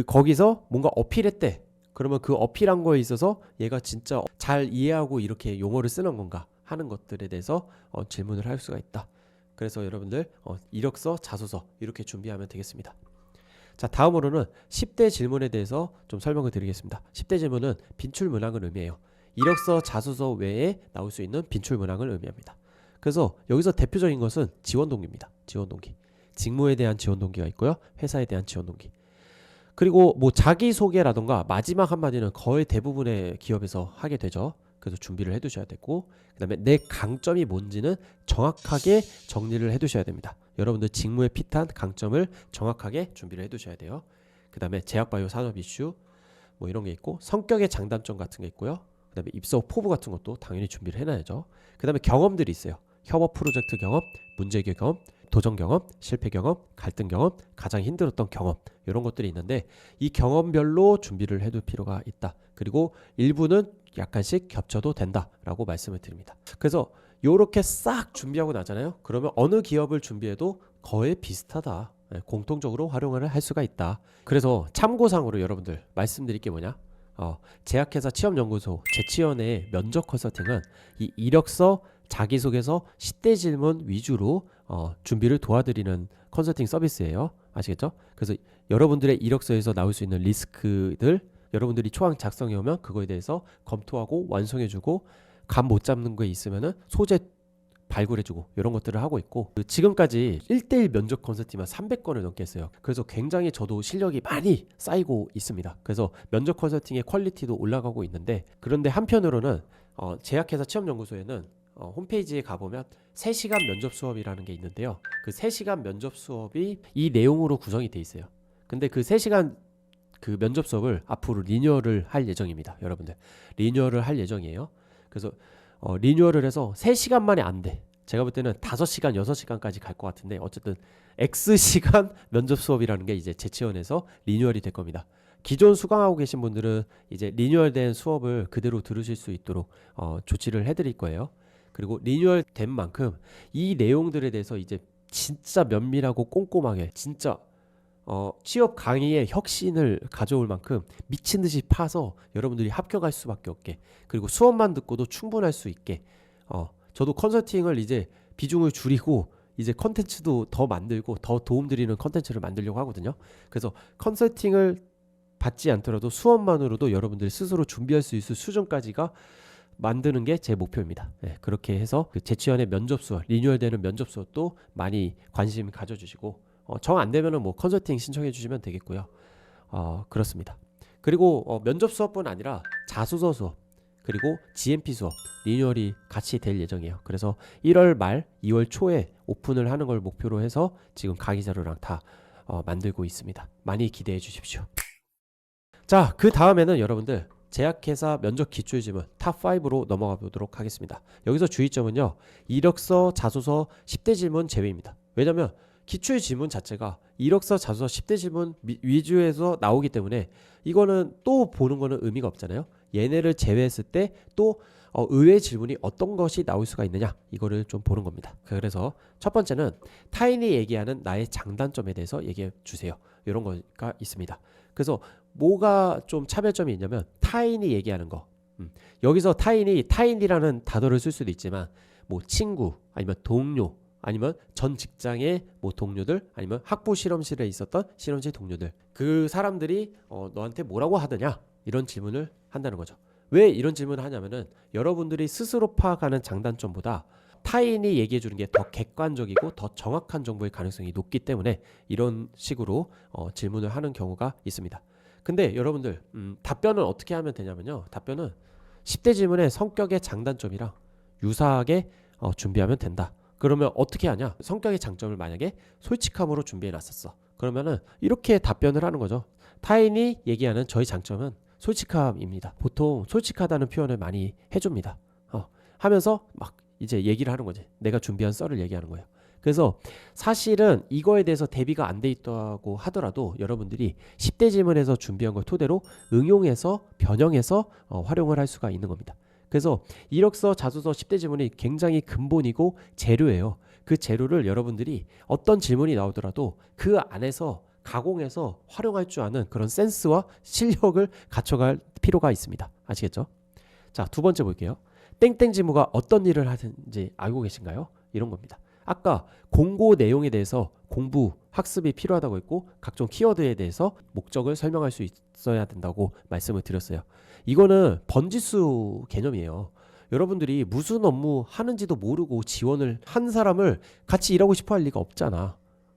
거기서 뭔가 어필했대. 그러면 그 어필한 거에 있어서 얘가 진짜 잘 이해하고 이렇게 용어를 쓰는 건가 하는 것들에 대해서 질문을 할 수가 있다. 그래서 여러분들 이력서, 자소서 이렇게 준비하면 되겠습니다. 자, 다음으로는 10대 질문에 대해서 좀 설명을 드리겠습니다. 10대 질문은 빈출 문항을 의미해요. 이력서, 자소서 외에 나올 수 있는 빈출 문항을 의미합니다. 그래서 여기서 대표적인 것은 지원 동기입니다. 지원 동기. 직무에 대한 지원 동기가 있고요. 회사에 대한 지원 동기. 그리고 뭐 자기소개라던가 마지막 한마디는 거의 대부분의 기업에서 하게 되죠. 그래서 준비를 해두셔야 되고 그 다음에 내 강점이 뭔지는 정확하게 정리를 해두셔야 됩니다. 여러분들 직무에 핏한 강점을 정확하게 준비를 해두셔야 돼요. 그 다음에 제약바이오 산업 이슈 뭐 이런 게 있고 성격의 장단점 같은 게 있고요. 그 다음에 입사 포부 같은 것도 당연히 준비를 해놔야죠. 그 다음에 경험들이 있어요. 협업 프로젝트 경험, 문제 해결 경험, 도전 경험, 실패 경험, 갈등 경험, 가장 힘들었던 경험 이런 것들이 있는데 이 경험별로 준비를 해둘 필요가 있다. 그리고 일부는 약간씩 겹쳐도 된다라고 말씀을 드립니다. 그래서 이렇게 싹 준비하고 나잖아요. 그러면 어느 기업을 준비해도 거의 비슷하다. 공통적으로 활용을 할 수가 있다. 그래서 참고상으로 여러분들 말씀드릴 게 뭐냐? 제약회사 취업연구소 재치연의 면접 컨설팅은 이 이력서, 자기소개서, 10대 질문 위주로 준비를 도와드리는 컨설팅 서비스예요. 아시겠죠? 그래서 여러분들의 이력서에서 나올 수 있는 리스크들 여러분들이 초안 작성해 오면 그거에 대해서 검토하고 완성해주고 감 못 잡는 거 있으면은 소재 발굴해주고 이런 것들을 하고 있고 지금까지 1대1 면접 컨설팅만 300건을 넘게 했어요. 그래서 굉장히 저도 실력이 많이 쌓이고 있습니다. 그래서 면접 컨설팅의 퀄리티도 올라가고 있는데 그런데 한편으로는 제약회사 취업연구소에는 홈페이지에 가보면 3시간 면접 수업이라는 게 있는데요. 그 3시간 면접 수업이 이 내용으로 구성이 돼 있어요. 근데 그 3시간 그 면접 수업을 앞으로 리뉴얼을 할 예정입니다. 여러분들 리뉴얼을 할 예정이에요. 그래서 리뉴얼을 해서 3시간 만에 안 돼. 제가 볼 때는 5시간, 6시간까지 갈 것 같은데 어쨌든 X시간 면접 수업이라는 게 이제 재치원에서 리뉴얼이 될 겁니다. 기존 수강하고 계신 분들은 이제 리뉴얼된 수업을 그대로 들으실 수 있도록 조치를 해드릴 거예요. 그리고 리뉴얼 된 만큼 이 내용들에 대해서 이제 진짜 면밀하고 꼼꼼하게 진짜 취업 강의의 혁신을 가져올 만큼 미친 듯이 파서 여러분들이 합격할 수밖에 없게 그리고 수업만 듣고도 충분할 수 있게 저도 컨설팅을 이제 비중을 줄이고 이제 컨텐츠도 더 만들고 더 도움드리는 컨텐츠를 만들려고 하거든요. 그래서 컨설팅을 받지 않더라도 수업만으로도 여러분들이 스스로 준비할 수 있을 수준까지가 만드는 게 제 목표입니다. 그렇게 해서 그 재취연의 면접 수업, 리뉴얼되는 면접 수업도 많이 관심 가져주시고 정 안 되면은 뭐 컨설팅 신청해 주시면 되겠고요. 그렇습니다. 그리고 면접 수업뿐 아니라 자소서 수업 그리고 GMP 수업 리뉴얼이 같이 될 예정이에요. 그래서 1월 말 2월 초에 오픈을 하는 걸 목표로 해서 지금 강의 자료랑 다 만들고 있습니다. 많이 기대해 주십시오. 자, 그 다음에는 여러분들 제약회사 면접 기출질문 탑5로 넘어가 보도록 하겠습니다. 여기서 주의점은요. 이력서, 자소서, 10대 질문 제외입니다. 왜냐면 기출 질문 자체가 이력서, 자소서, 10대 질문 위주에서 나오기 때문에 이거는 또 보는 거는 의미가 없잖아요. 얘네를 제외했을 때 또 의외의 질문이 어떤 것이 나올 수가 있느냐 이거를 좀 보는 겁니다. 그래서 첫 번째는 타인이 얘기하는 나의 장단점에 대해서 얘기해 주세요. 이런 거가 있습니다. 그래서 뭐가 좀 차별점이 있냐면 타인이 얘기하는 거. 여기서 타인이라는 단어를 쓸 수도 있지만 뭐 친구 아니면 동료 아니면 전 직장의 뭐 동료들 아니면 학부 실험실에 있었던 실험실 동료들 그 사람들이 너한테 뭐라고 하더냐 이런 질문을 한다는 거죠. 왜 이런 질문을 하냐면은 여러분들이 스스로 파악하는 장단점보다 타인이 얘기해 주는 게 더 객관적이고 더 정확한 정보일 가능성이 높기 때문에 이런 식으로 질문을 하는 경우가 있습니다. 근데 여러분들 답변은 어떻게 하면 되냐면요. 답변은 10대 질문의 성격의 장단점이랑 유사하게 준비하면 된다. 그러면 어떻게 하냐? 성격의 장점을 만약에 솔직함으로 준비해 놨었어. 그러면은 이렇게 답변을 하는 거죠. 타인이 얘기하는 저희 장점은 솔직함입니다. 보통 솔직하다는 표현을 많이 해줍니다. 하면서 막 이제 얘기를 하는 거지. 내가 준비한 썰을 얘기하는 거예요. 그래서 사실은 이거에 대해서 대비가 안 돼 있다고 하더라도 여러분들이 10대 질문에서 준비한 걸 토대로 응용해서 변형해서 활용을 할 수가 있는 겁니다. 그래서 이력서, 자소서, 10대 질문이 굉장히 근본이고 재료예요. 그 재료를 여러분들이 어떤 질문이 나오더라도 그 안에서 가공해서 활용할 줄 아는 그런 센스와 실력을 갖춰갈 필요가 있습니다. 아시겠죠? 자, 두 번째 볼게요. 땡땡 지무가 어떤 일을 하는지 알고 계신가요? 이런 겁니다. 아까 공고 내용에 대해서 공부, 학습이 필요하다고 했고 각종 키워드에 대해서 목적을 설명할 수 있어야 된다고 말씀을 드렸어요. 이거는 번지수 개념이에요. 여러분들이 무슨 업무 하는지도 모르고 지원을 한 사람을 같이 일하고 싶어 할 리가 없잖아.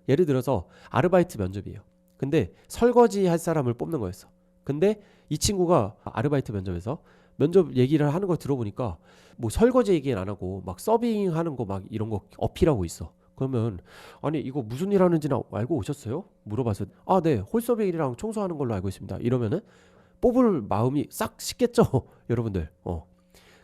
예를 들어서 아르바이트 면접이에요. 근데 설거지 할 사람을 뽑는 거였어. 근데 이 친구가 아르바이트 면접에서 면접 얘기를 하는 걸 들어보니까 뭐 설거지 얘기는 안 하고 막 서빙하는 거 막 이런 거 어필하고 있어. 그러면 아니 이거 무슨 일 하는지는 알고 오셨어요? 물어봐서 네 홀서빙이랑 청소하는 걸로 알고 있습니다. 이러면은 뽑을 마음이 싹 식겠죠. 여러분들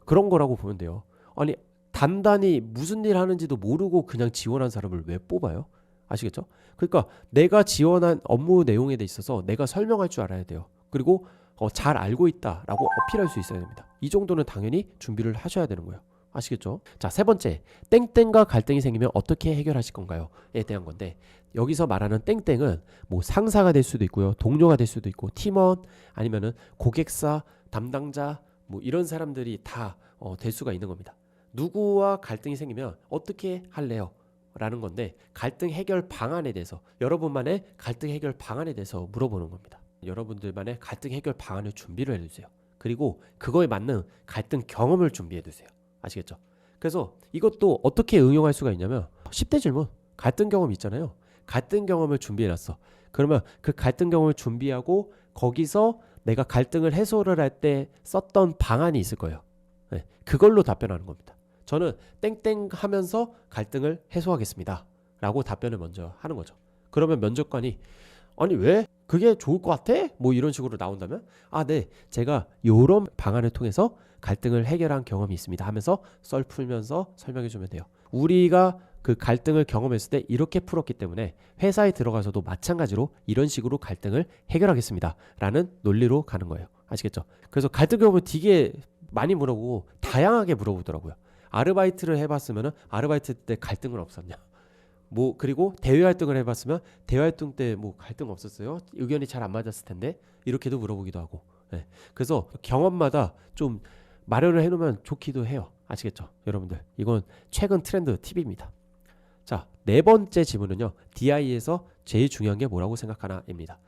그런 거라고 보면 돼요. 아니 단단히 무슨 일 하는지도 모르고 그냥 지원한 사람을 왜 뽑아요? 아시겠죠? 그러니까 내가 지원한 업무 내용에 대 있어서 내가 설명할 줄 알아야 돼요. 그리고 잘 알고 있다라고 어필할 수 있어야 됩니다. 이 정도는 당연히 준비를 하셔야 되는 거예요. 아시겠죠? 자, 세 번째. 땡땡과 갈등이 생기면 어떻게 해결하실 건가요?에 대한 건데 여기서 말하는 땡땡은 뭐 상사가 될 수도 있고요. 동료가 될 수도 있고 팀원 아니면은 고객사 담당자 뭐 이런 사람들이 다 될 수가 있는 겁니다. 누구와 갈등이 생기면 어떻게 할래요? 라는 건데 갈등 해결 방안에 대해서 여러분만의 갈등 해결 방안에 대해서 물어보는 겁니다. 여러분들만의 갈등 해결 방안을 준비를 해두세요. 그리고 그거에 맞는 갈등 경험을 준비해두세요. 아시겠죠? 그래서 이것도 어떻게 응용할 수가 있냐면 10대 질문 갈등 경험 있잖아요. 갈등 경험을 준비해놨어. 그러면 그 갈등 경험을 준비하고 거기서 내가 갈등을 해소를 할 때 썼던 방안이 있을 거예요. 네, 그걸로 답변하는 겁니다. 저는 땡땡 하면서 갈등을 해소하겠습니다 라고 답변을 먼저 하는 거죠. 그러면 면접관이 아니 왜? 그게 좋을 것 같아? 뭐 이런 식으로 나온다면 네 제가 이런 방안을 통해서 갈등을 해결한 경험이 있습니다 하면서 썰 풀면서 설명해 주면 돼요. 우리가 그 갈등을 경험했을 때 이렇게 풀었기 때문에 회사에 들어가서도 마찬가지로 이런 식으로 갈등을 해결하겠습니다 라는 논리로 가는 거예요. 아시겠죠? 그래서 갈등 경험을 되게 많이 물어보고 다양하게 물어보더라고요. 아르바이트를 해봤으면 아르바이트 때 갈등은 없었냐? 뭐 그리고 대외 활동을 해봤으면 대외 활동 때 뭐 갈등 없었어요? 의견이 잘 안 맞았을 텐데 이렇게도 물어보기도 하고. 네. 그래서 경험마다 좀 마련을 해놓으면 좋기도 해요. 아시겠죠? 여러분들 이건 최근 트렌드 팁입니다. 자, 네 번째 질문은요. DI에서 제일 중요한 게 뭐라고 생각하나입니다.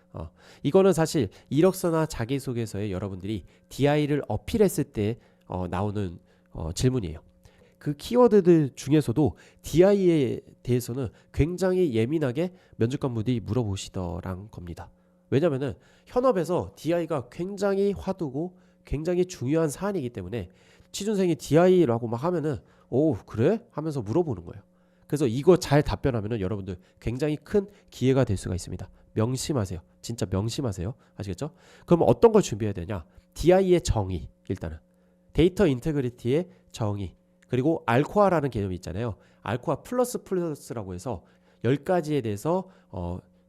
이거는 사실 이력서나 자기소개서에 여러분들이 DI를 어필했을 때 나오는 질문이에요. 그 키워드들 중에서도 DI에 대해서는 굉장히 예민하게 면접관분들이 물어보시더란 겁니다. 왜냐면은 현업에서 DI가 굉장히 화두고 굉장히 중요한 사안이기 때문에 취준생이 DI라고 막 하면은 오 그래? 하면서 물어보는 거예요. 그래서 이거 잘 답변하면은 여러분들 굉장히 큰 기회가 될 수가 있습니다. 명심하세요. 진짜 명심하세요. 아시겠죠? 그럼 어떤 걸 준비해야 되냐? DI의 정의 일단은 데이터 인테그리티의 정의 그리고 알코아라는 개념이 있잖아요. 알코아 플러스라고 해서 10가지에 대해서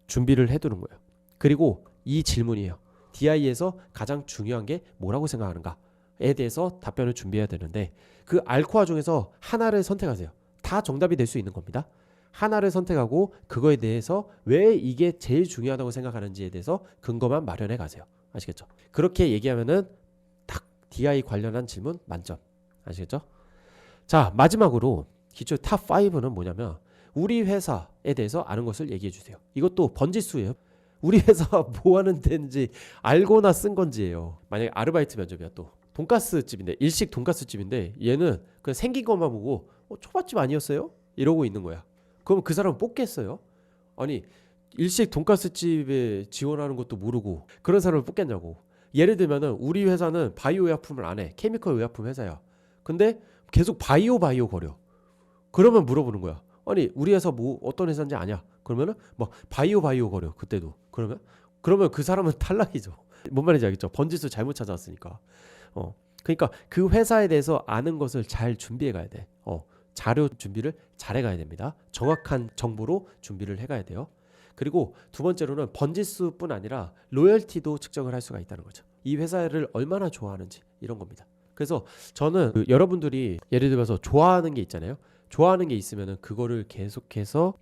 준비를 해두는 거예요. 그리고 이 질문이에요. DI에서 가장 중요한 게 뭐라고 생각하는가에 대해서 답변을 준비해야 되는데 그 알코아 중에서 하나를 선택하세요. 다 정답이 될 수 있는 겁니다. 하나를 선택하고 그거에 대해서 왜 이게 제일 중요하다고 생각하는지에 대해서 근거만 마련해 가세요. 아시겠죠? 그렇게 얘기하면은 DI 관련한 질문 만점. 아시겠죠? 자, 마지막으로 기초 탑 5는 뭐냐면 우리 회사에 대해서 아는 것을 얘기해 주세요. 이것도 번지수예요. 우리 회사 뭐 하는 데인지 알거나 쓴 건지예요. 만약에 아르바이트 면접이야 또 돈가스 집인데 일식 돈가스 집인데 얘는 그냥 생긴 것만 보고 초밥집 아니었어요? 이러고 있는 거야. 그럼 그 사람은 뽑겠어요? 아니 일식 돈가스 집에 지원하는 것도 모르고 그런 사람을 뽑겠냐고. 예를 들면은 우리 회사는 바이오 의약품을 안 해. 케미컬 의약품 회사야. 근데 계속 바이오 거려. 그러면 물어보는 거야. 아니 우리 회사 뭐 어떤 회사인지 아냐? 그러면은 뭐 바이오 거려. 그때도. 그러면 그 사람은 탈락이죠. 뭔 말인지 알겠죠? 번지수 잘못 찾아왔으니까. 그러니까 그 회사에 대해서 아는 것을 잘 준비해 가야 돼. 자료 준비를 잘해 가야 됩니다. 정확한 정보로 준비를 해 가야 돼요. 그리고 두 번째로는 번지수뿐 아니라 로열티도 측정을 할 수가 있다는 거죠. 이 회사를 얼마나 좋아하는지 이런 겁니다. 그래서 저는 여러분들이 예를 들어서 좋아하는 게 있잖아요. 좋아하는 게 있으면은 그거를 계속해서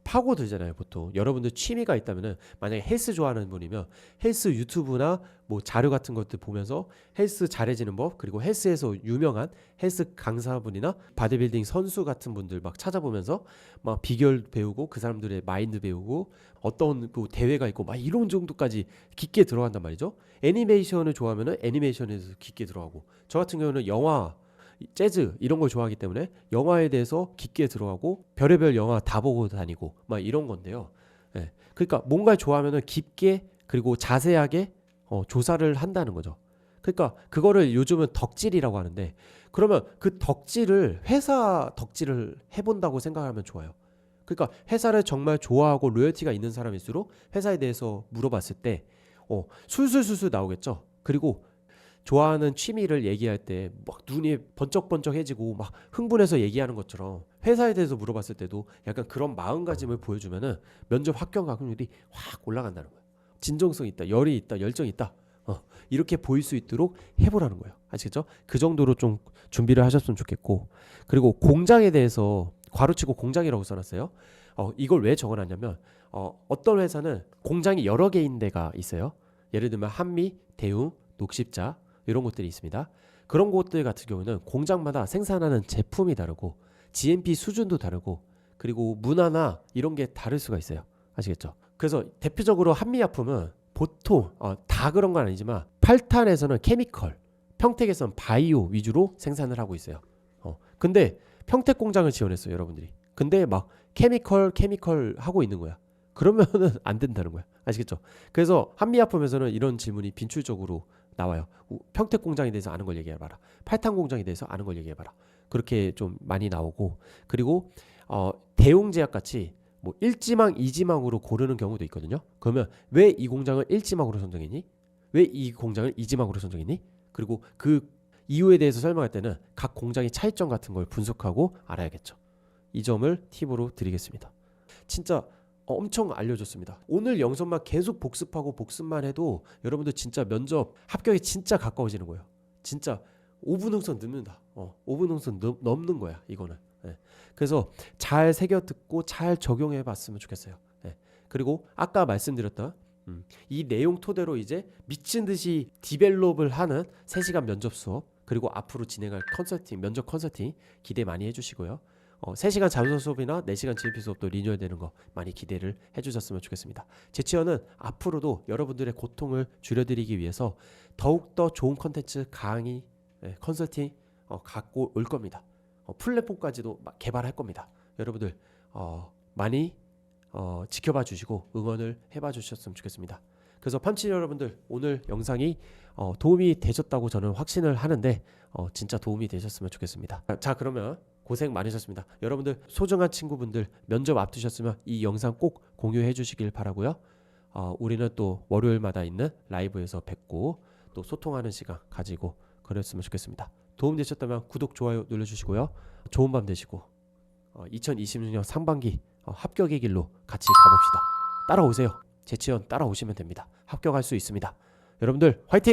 파고들잖아요. 보통 여러분들 취미가 있다면은 만약에 헬스 좋아하는 분이면 헬스 유튜브나 뭐 자료 같은 것들 보면서 헬스 잘해지는 법 그리고 헬스에서 유명한 헬스 강사분이나 바디빌딩 선수 같은 분들 막 찾아보면서 막 비결 배우고 그 사람들의 마인드 배우고 어떤 그 대회가 있고 막 이런 정도까지 깊게 들어간단 말이죠. 애니메이션을 좋아하면은 애니메이션에서 깊게 들어가고 저 같은 경우는 영화 재즈 이런 걸 좋아하기 때문에 영화에 대해서 깊게 들어가고 별의별 영화 다 보고 다니고 막 이런 건데요. 예. 그러니까 뭔가를 좋아하면은 깊게 그리고 자세하게 조사를 한다는 거죠. 그러니까 그거를 요즘은 덕질이라고 하는데 그러면 그 덕질을 회사 덕질을 해본다고 생각하면 좋아요. 그러니까 회사를 정말 좋아하고 로열티가 있는 사람일수록 회사에 대해서 물어봤을 때 술술술술 나오겠죠. 그리고 좋아하는 취미를 얘기할 때 막 눈이 번쩍번쩍해지고 막 흥분해서 얘기하는 것처럼 회사에 대해서 물어봤을 때도 약간 그런 마음가짐을 보여주면은 면접 합격 확률이 확 올라간다는 거예요. 진정성 있다, 열이 있다, 열정이 있다. 이렇게 보일 수 있도록 해보라는 거예요. 아시겠죠? 그 정도로 좀 준비를 하셨으면 좋겠고 그리고 공장에 대해서 괄호치고 공장이라고 써놨어요. 이걸 왜 적어놨냐면 어떤 회사는 공장이 여러 개인 데가 있어요. 예를 들면 한미, 대웅, 녹십자 이런 곳들이 있습니다. 그런 곳들 같은 경우는 공장마다 생산하는 제품이 다르고 GMP 수준도 다르고 그리고 문화나 이런 게 다를 수가 있어요. 아시겠죠? 그래서 대표적으로 한미약품은 보통 다 그런 건 아니지만 팔탄에서는 케미컬, 평택에서는 바이오 위주로 생산을 하고 있어요. 근데 평택 공장을 지원했어요, 여러분들이. 근데 막 케미컬 하고 있는 거야. 그러면은 안 된다는 거야. 아시겠죠? 그래서 한미약품에서는 이런 질문이 빈출적으로 나와요. 평택 공장에 대해서 아는 걸 얘기해봐라. 팔탄 공장에 대해서 아는 걸 얘기해봐라. 그렇게 좀 많이 나오고 그리고 대웅제약 같이 뭐 1지망, 2지망으로 고르는 경우도 있거든요. 그러면 왜 이 공장을 1지망으로 선정했니? 왜 이 공장을 2지망으로 선정했니? 그리고 그 이유에 대해서 설명할 때는 각 공장의 차이점 같은 걸 분석하고 알아야겠죠. 이 점을 팁으로 드리겠습니다. 진짜 엄청 알려줬습니다. 오늘 영상만 계속 복습만 해도 여러분들 진짜 면접 합격이 진짜 가까워지는 거예요. 진짜 5분 응선 넘는다. 5분 응선 넘는 거야 이거는. 그래서 잘 새겨 듣고 잘 적용해 봤으면 좋겠어요. 그리고 아까 말씀드렸던 이 내용 토대로 이제 미친 듯이 디벨롭을 하는 3시간 면접 수업 그리고 앞으로 진행할 면접 컨설팅 기대 많이 해주시고요. 3시간 자소서 수업이나 4시간 GMP 수업도 리뉴얼 되는 거 많이 기대를 해주셨으면 좋겠습니다. 제치어는 앞으로도 여러분들의 고통을 줄여드리기 위해서 더욱더 좋은 컨텐츠, 강의, 컨설팅 갖고 올 겁니다. 플랫폼까지도 개발할 겁니다. 여러분들 많이 지켜봐 주시고 응원을 해봐 주셨으면 좋겠습니다. 그래서 팜치 여러분들 오늘 영상이 도움이 되셨다고 저는 확신을 하는데 진짜 도움이 되셨으면 좋겠습니다. 자 그러면 고생 많으셨습니다. 여러분들 소중한 친구분들 면접 앞두셨으면 이 영상 꼭 공유해 주시길 바라고요. 우리는 또 월요일마다 있는 라이브에서 뵙고 또 소통하는 시간 가지고 그랬으면 좋겠습니다. 도움 되셨다면 구독, 좋아요 눌러주시고요. 좋은 밤 되시고 2026년 상반기 합격의 길로 같이 가봅시다. 따라오세요. 제치원 따라오시면 됩니다. 합격할 수 있습니다. 여러분들 화이팅!